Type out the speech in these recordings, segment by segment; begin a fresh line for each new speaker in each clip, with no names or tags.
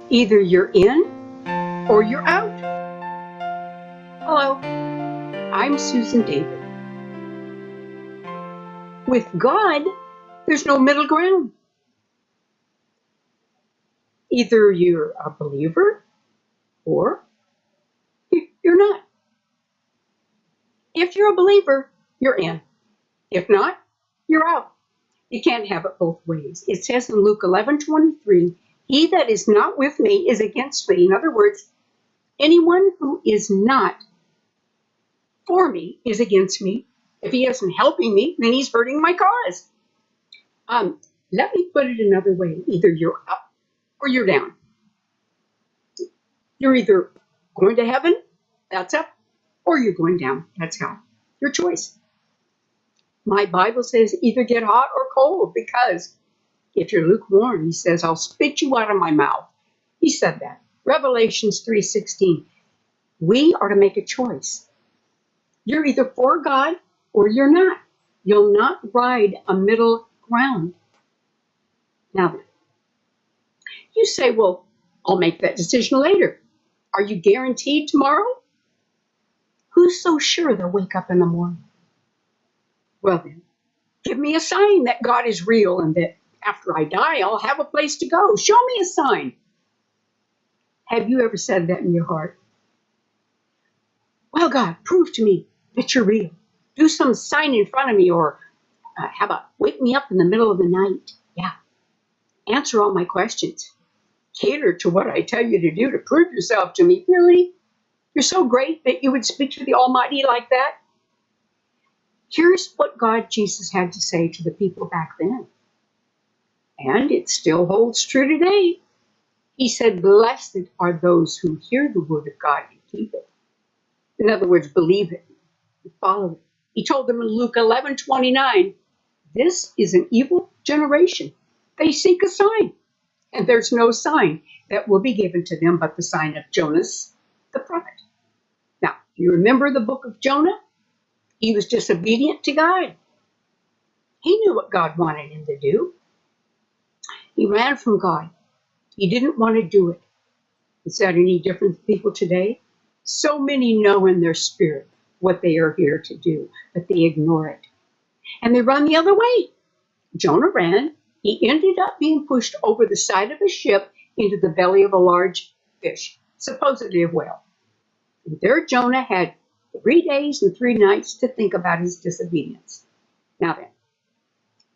Either you're in or you're out. Hello, I'm Susan David. With God, there's no middle ground. Either you're a believer or you're not. If you're a believer, you're in. If not, you're out. You can't have it both ways. It says in Luke 11:23, he that is not with me is against me. In other words, anyone who is not for me is against me. If he isn't helping me, then he's hurting my cause. Let me put it another way. Either you're up or you're down. You're either going to heaven, that's up, or you're going down, that's hell. Your choice. My Bible says either get hot or cold, because if you're lukewarm, he says, I'll spit you out of my mouth. He said that. Revelations 3:16. We are to make a choice. You're either for God or you're not. You'll not ride a middle ground. Now, you say, well, I'll make that decision later. Are you guaranteed tomorrow? Who's so sure they'll wake up in the morning? Well then, give me a sign that God is real and that after I die, I'll have a place to go. Show me a sign. Have you ever said that in your heart? Well, God, prove to me that you're real. Do some sign in front of me, or how about wake me up in the middle of the night? Yeah. Answer all my questions. Cater to what I tell you to do to prove yourself to me. Really? You're so great that you would speak to the Almighty like that? Here's what God Jesus had to say to the people back then. And it still holds true today. He said, blessed are those who hear the word of God and keep it. In other words, believe it and follow it. He told them in Luke 11:29, this is an evil generation. They seek a sign, and there's no sign that will be given to them but the sign of Jonas the prophet. Now, do you remember the book of Jonah? He was disobedient to God. He knew what God wanted him to do. He ran from God. He didn't want to do it. Is that any different from people today? So many know in their spirit what they are here to do, but they ignore it. And they run the other way. Jonah ran. He ended up being pushed over the side of a ship into the belly of a large fish, supposedly a whale. And there Jonah had 3 days and 3 nights to think about his disobedience. Now then,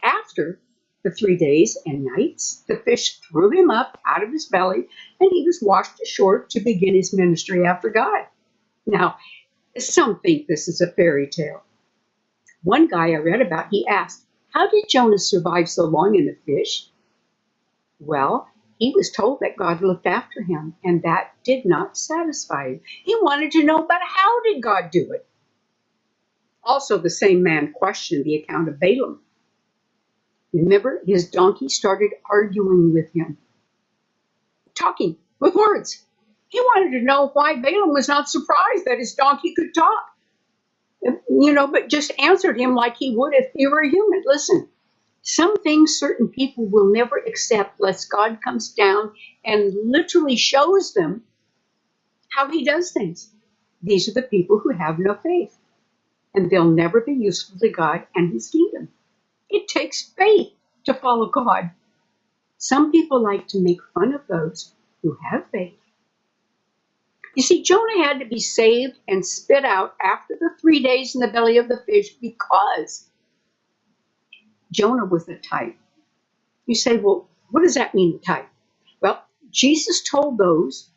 after the 3 days and nights, the fish threw him up out of his belly, and he was washed ashore to begin his ministry after God. Now, some think this is a fairy tale. One guy I read about, he asked, how did Jonah survive so long in the fish? Well, he was told that God looked after him, and that did not satisfy him. He wanted to know, but how did God do it? Also, the same man questioned the account of Balaam. Remember, his donkey started arguing with him, talking with words. He wanted to know why Balaam was not surprised that his donkey could talk. But just answered him like he would if he were a human. Listen, some things certain people will never accept unless God comes down and literally shows them how he does things. These are the people who have no faith, and they'll never be useful to God and his kingdom. It takes faith to follow God. Some people like to make fun of those who have faith. You see, Jonah had to be saved and spit out after the 3 days in the belly of the fish because Jonah was the type. You say, well, what does that mean, type? Well, Jesus told those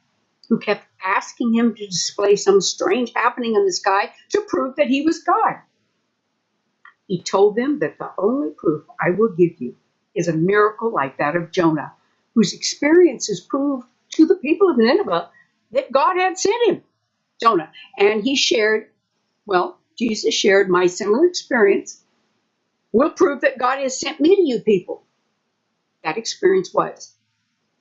who kept asking him to display some strange happening in the sky to prove that he was God. He told them that the only proof I will give you is a miracle like that of Jonah, whose experiences proved to the people of Nineveh that God had sent him, Jonah. And he shared, Jesus shared my similar experience. Will prove that God has sent me to you people. That experience was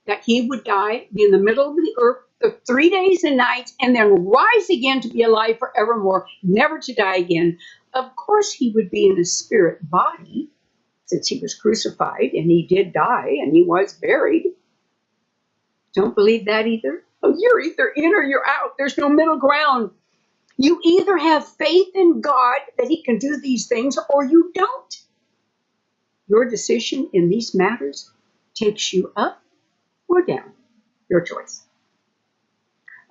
that he would die, be in the middle of the earth for 3 days and nights, and then rise again to be alive forevermore, never to die again. Of course, he would be in a spirit body, since he was crucified, and he did die, and he was buried. Don't believe that either? Oh, you're either in or you're out. There's no middle ground. You either have faith in God that he can do these things or you don't. Your decision in these matters takes you up or down. Your choice.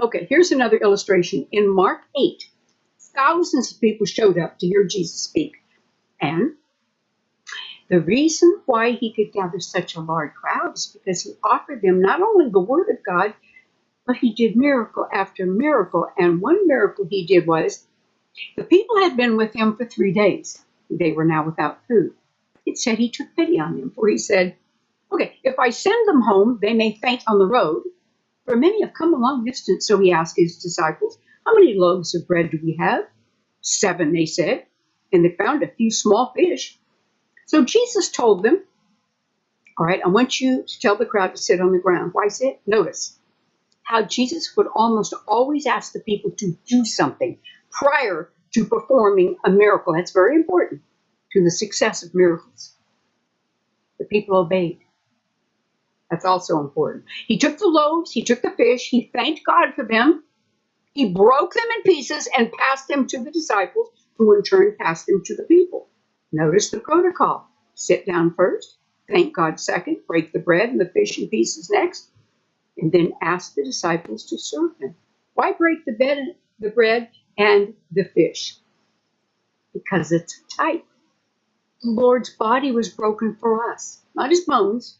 Okay, here's another illustration. In Mark 8, thousands of people showed up to hear Jesus speak. And the reason why he could gather such a large crowd is because he offered them not only the word of God, but he did miracle after miracle. And one miracle he did was the people had been with him for 3 days. They were now without food. It said he took pity on them, for he said, okay, if I send them home, they may faint on the road. For many have come a long distance. So he asked his disciples, how many loaves of bread do we have? 7, they said. And they found a few small fish. So Jesus told them, all right, I want you to tell the crowd to sit on the ground. Why sit? Notice how Jesus would almost always ask the people to do something prior to performing a miracle. That's very important to the success of miracles. The people obeyed. That's also important. He took the loaves, he took the fish, he thanked God for them, he broke them in pieces and passed them to the disciples, who in turn passed them to the people. Notice the protocol. Sit down first, thank God second, break the bread and the fish in pieces next, and then ask the disciples to serve him. Why break the bread and the fish? Because it's a type. The Lord's body was broken for us, not his bones,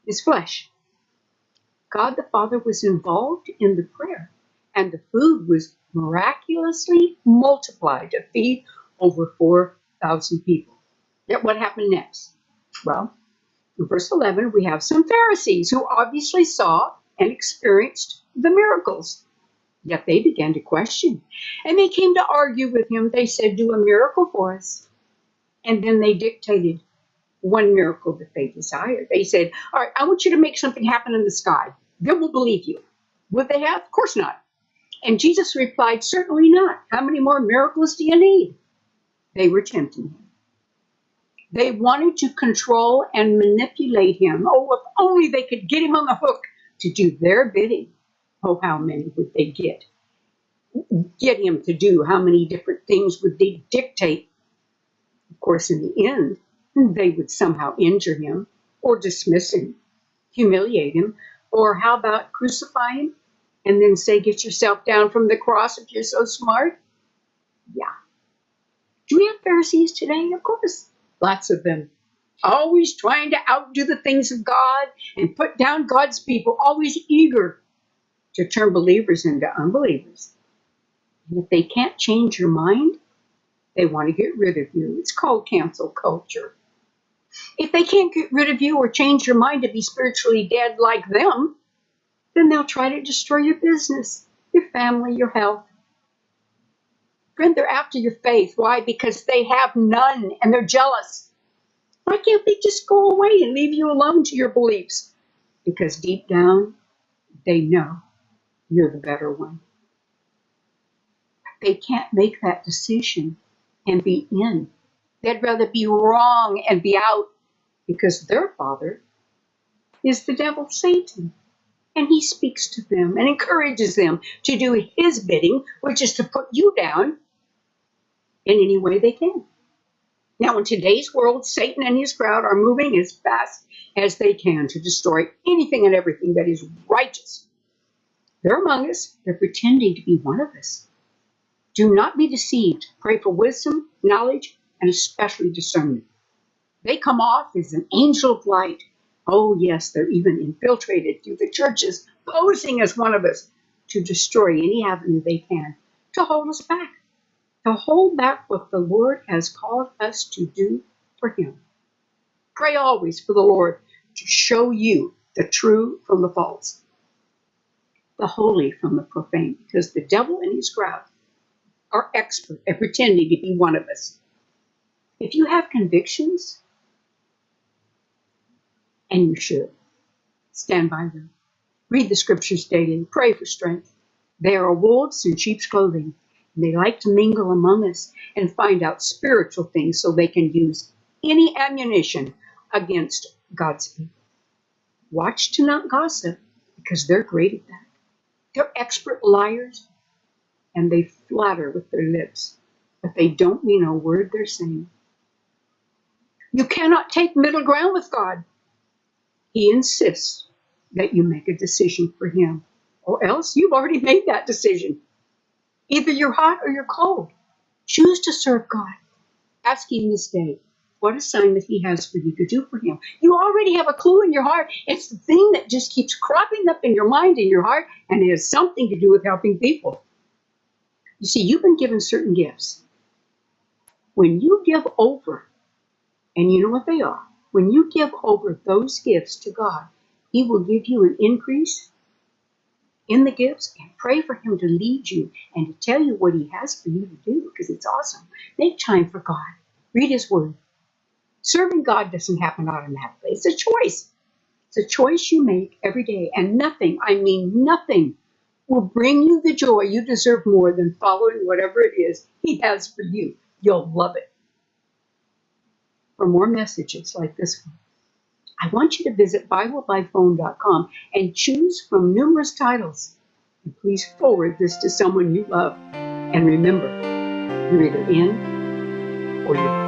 his flesh. God the Father was involved in the prayer, and the food was miraculously multiplied to feed over 4,000 people. Yet what happened next? Well, in verse 11, we have some Pharisees who obviously saw and experienced the miracles. Yet they began to question, and they came to argue with him. They said, do a miracle for us. And then they dictated one miracle that they desired. They said, all right, I want you to make something happen in the sky. Then we'll believe you. Would they have? Of course not. And Jesus replied, certainly not. How many more miracles do you need? They were tempting him. They wanted to control and manipulate him. Oh, if only they could get him on the hook to do their bidding. Oh, how many would they get him to do? How many different things would they dictate? Of course, in the end, they would somehow injure him or dismiss him, humiliate him, or how about crucify him and then say, get yourself down from the cross if you're so smart? Yeah. Do we have Pharisees today? Of course. Lots of them. Always trying to outdo the things of God and put down God's people, always eager to turn believers into unbelievers. And if they can't change your mind, they want to get rid of you. It's called cancel culture. If they can't get rid of you or change your mind to be spiritually dead like them, then they'll try to destroy your business, your family, your health. Friend, they're after your faith. Why? Because they have none and they're jealous. Why can't they just go away and leave you alone to your beliefs? Because deep down, they know you're the better one. They can't make that decision and be in. They'd rather be wrong and be out, because their father is the devil, Satan. And he speaks to them and encourages them to do his bidding, which is to put you down in any way they can. Now, in today's world, Satan and his crowd are moving as fast as they can to destroy anything and everything that is righteous. They're among us. They're pretending to be one of us. Do not be deceived. Pray for wisdom, knowledge, and especially discernment. They come off as an angel of light. Oh, yes, they're even infiltrated through the churches, posing as one of us to destroy any avenue they can, to hold us back, to hold back what the Lord has called us to do for him. Pray always for the Lord to show you the true from the false, the holy from the profane, because the devil and his crowd are expert at pretending to be one of us. If you have convictions, and you should, stand by them. Read the scriptures daily. Pray for strength. They are wolves in sheep's clothing, and they like to mingle among us and find out spiritual things so they can use any ammunition against God's people. Watch to not gossip, because they're great at that. They're expert liars, and they flatter with their lips, but they don't mean a word they're saying. You cannot take middle ground with God. He insists that you make a decision for him, or else you've already made that decision. Either you're hot or you're cold. Choose to serve God. Ask him this day what assignment he has for you to do for him. You already have a clue in your heart. It's the thing that just keeps cropping up in your mind and your heart, and it has something to do with helping people. You see, you've been given certain gifts. When you give over, and you know what they are, when you give over those gifts to God, he will give you an increase in the gifts, and pray for him to lead you and to tell you what he has for you to do, because it's awesome. Make time for God. Read his word. Serving God doesn't happen automatically. It's a choice. It's a choice you make every day, and nothing, I mean nothing, will bring you the joy you deserve more than following whatever it is he has for you. You'll love it. For more messages like this one, I want you to visit BibleByPhone.com and choose from numerous titles. And please forward this to someone you love. And remember, you're either in or you're